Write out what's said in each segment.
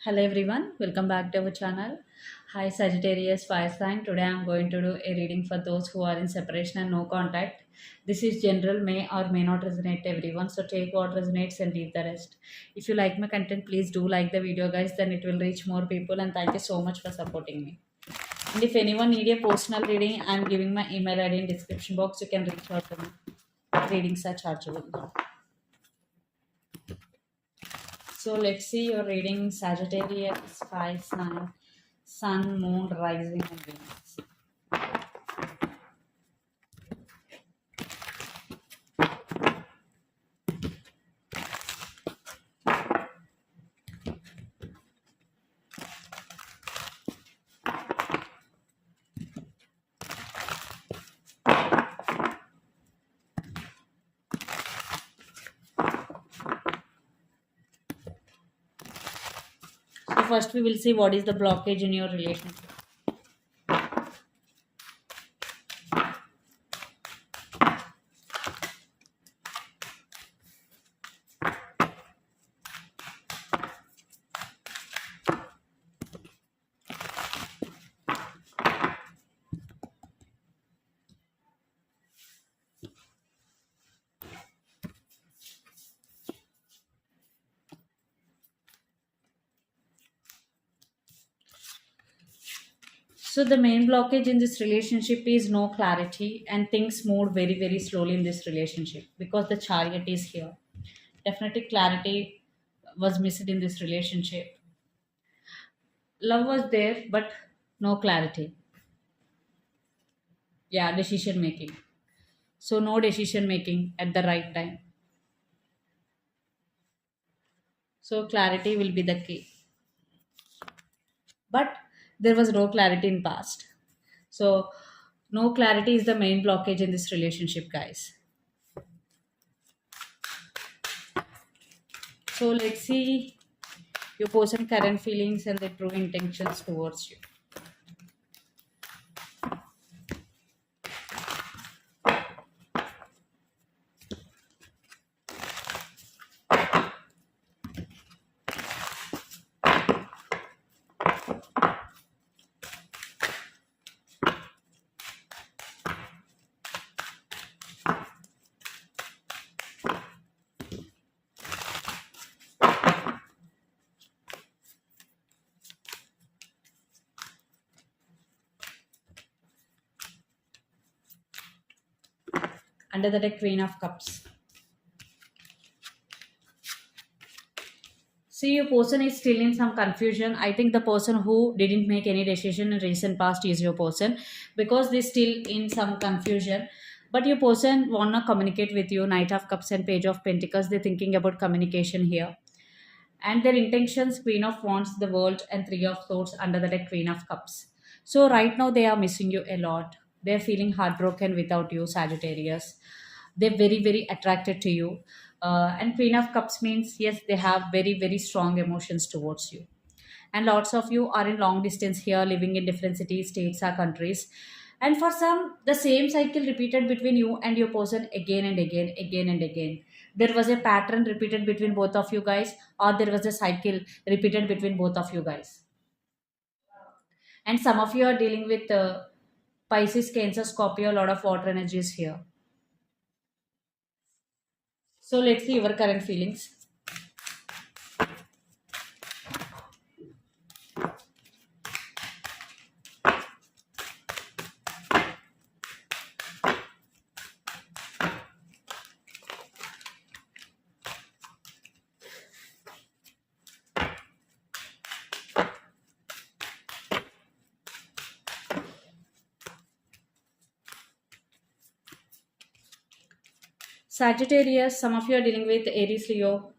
Hello everyone, welcome back to our channel. Hi Sagittarius Fire Sign. Today I am going to do a reading for those who are in separation and no contact. This is general, may or may not resonate to everyone, so take what resonates and leave the rest. If you like my content, please do like the video, guys, then it will reach more people. And thank you so much for supporting me. And if anyone need a personal reading, I am giving my email ID in description box. You can reach out to me. Readings are chargeable. So let's see your reading. Sagittarius, Fire Sign, Sun, Moon, Rising, and Venus. So first we will see what is the blockage in your relationship. So the main blockage in this relationship is no clarity, and things moved very very slowly in this relationship because the chariot is here. Definitely clarity was missed in this relationship. Love was there, but no clarity. Yeah, decision making. So no decision making at the right time. So clarity will be the key. But there was no clarity in past. So no clarity is the main blockage in this relationship, guys. So let's see your person current feelings and the true intentions towards you. Under the deck, Queen of Cups. See, your person is still in some confusion. I think the person who didn't make any decision in recent past is your person because they're still in some confusion. But your person wanna communicate with you. Knight of Cups and Page of Pentacles. They're thinking about communication here. And their intentions, Queen of Wands, the World, and Three of Swords under the deck, Queen of Cups. So right now they are missing you a lot. They're feeling heartbroken without you, Sagittarius. They're very very attracted to you. And Queen of Cups means yes, they have very very strong emotions towards you. And lots of you are in long distance here, living in different cities, states, or countries. And for some, the same cycle repeated between you and your person again and again, again and again. There was a pattern repeated between both of you guys, or there was a cycle repeated between both of you guys. And some of you are dealing with Pisces, Cancer, Scorpio, a lot of water energies here. So let's see your current feelings. Sagittarius, some of you are dealing with Aries, Leo,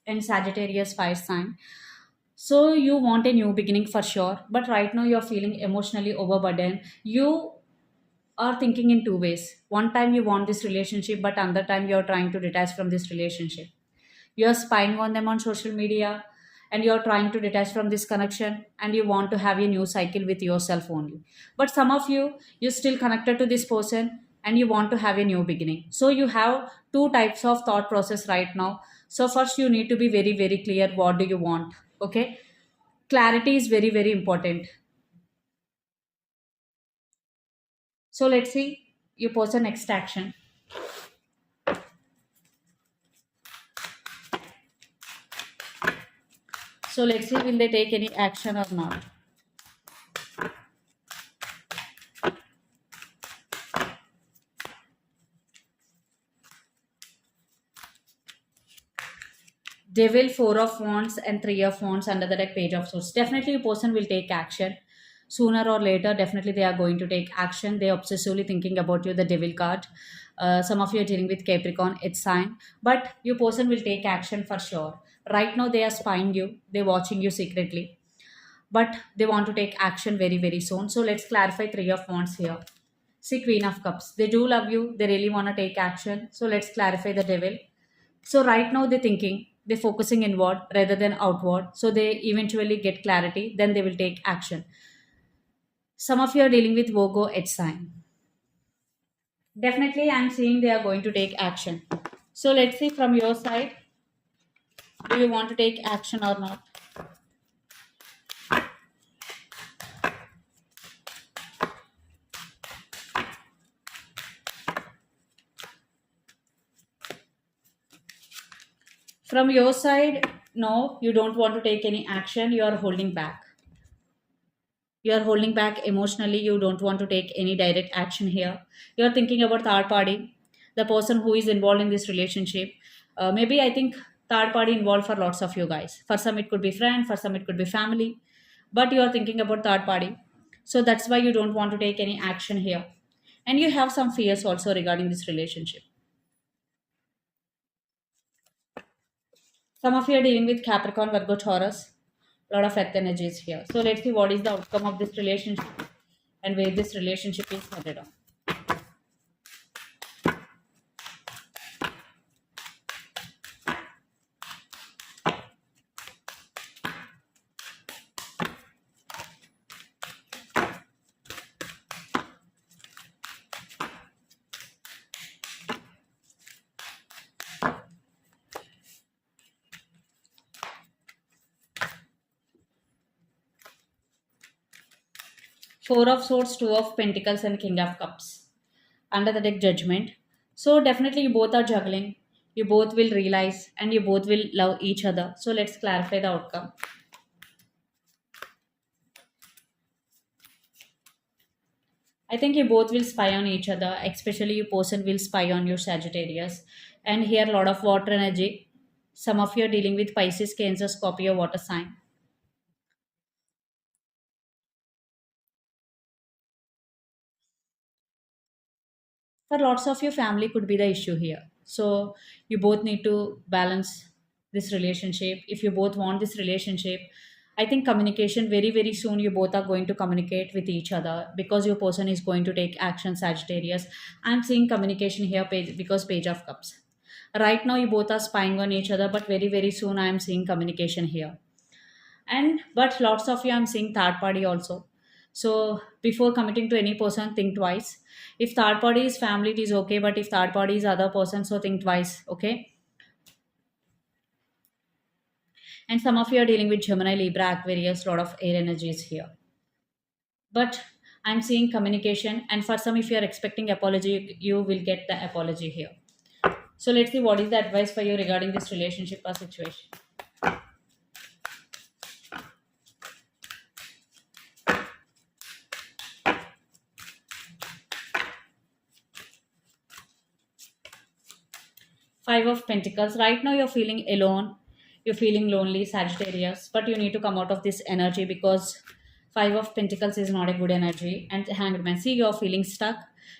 and Sagittarius fire sign. So you want a new beginning for sure, but right now you're feeling emotionally overburdened. You are thinking in two ways. One time you want this relationship, but another time you're trying to detach from this relationship. You're spying on them on social media, and you're trying to detach from this connection, and you want to have a new cycle with yourself only. But some of you, you're still connected to this person and you want to have a new beginning. So you have two types of thought process right now. So first you need to be very, very clear what do you want. Okay, clarity is very, very important. So let's see your person next action. So let's see will they take any action or not. Devil, Four of Wands, and Three of Wands under the deck, Page of Swords. Definitely, a person will take action sooner or later. Definitely, they are going to take action. They are obsessively thinking about you, the Devil card. Some of you are dealing with Capricorn, it's sign, but your person will take action for sure. Right now, they are spying you, they're watching you secretly, but they want to take action very, very soon. So, let's clarify Three of Wands here. See, Queen of Cups. They do love you, they really want to take action. So, let's clarify the Devil. So right now they're thinking, they're focusing inward rather than outward. So they eventually get clarity, then they will take action. Some of you are dealing with Virgo H sign. Definitely, I'm seeing they are going to take action. So let's see from your side, do you want to take action or not? From your side, no, you don't want to take any action. You are holding back. You are holding back emotionally. You don't want to take any direct action here. You are thinking about third party, the person who is involved in this relationship. Maybe I think third party involved for lots of you guys. For some, it could be friend, for some, it could be family, but you are thinking about third party. So that's why you don't want to take any action here. And you have some fears also regarding this relationship. Some of you are dealing with Capricorn, Virgo, Taurus. A lot of earth energies here. So let's see what is the outcome of this relationship and where this relationship is headed on. Four of Swords, Two of Pentacles, and King of Cups. Under the deck, Judgment. So definitely you both are juggling. You both will realize and you both will love each other. So let's clarify the outcome. I think you both will spy on each other, especially your person will spy on your Sagittarius. And here a lot of water energy. Some of you are dealing with Pisces, Cancer, Scorpio, water sign. For lots of your family could be the issue here. So you both need to balance this relationship. If you both want this relationship, I think communication very, very soon you both are going to communicate with each other because your person is going to take action, Sagittarius. I'm seeing communication here because Page of Cups. Right now you both are spying on each other, but very, very soon I am seeing communication here. And but lots of you I'm seeing third party also. So before committing to any person, think twice. If third party is family, it is okay, but if third party is other person, so think twice. Okay. And some of you are dealing with Gemini, Libra, Aquarius, lot of air energies here. But I'm seeing communication, and for some, if you are expecting apology, you will get the apology here. So let's see what is the advice for you regarding this relationship or situation. Five of Pentacles. Right now, you're feeling alone. You're feeling lonely, Sagittarius. But you need to come out of this energy because Five of Pentacles is not a good energy. And Hanged Man. See, you're feeling stuck.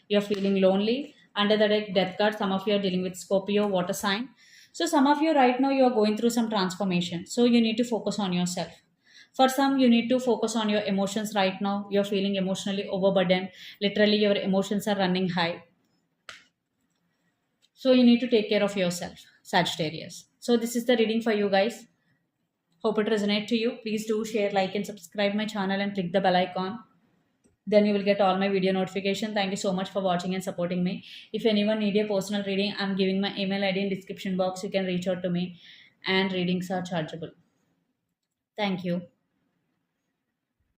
You're feeling lonely. Under the deck, Death card. Some of you are dealing with Scorpio, water sign. So some of you right now, you are going through some transformation. So you need to focus on yourself. For some, you need to focus on your emotions right now. You're feeling emotionally overburdened. Literally, your emotions are running high. So you need to take care of yourself, Sagittarius. So this is the reading for you guys. Hope it resonates to you. Please do share, like, and subscribe my channel and click the bell icon. then you will get all my video notification. Thank you so much for watching and supporting me. If anyone need a personal reading, I'm giving my email ID in description box. You can reach out to me, and readings are chargeable. Thank you.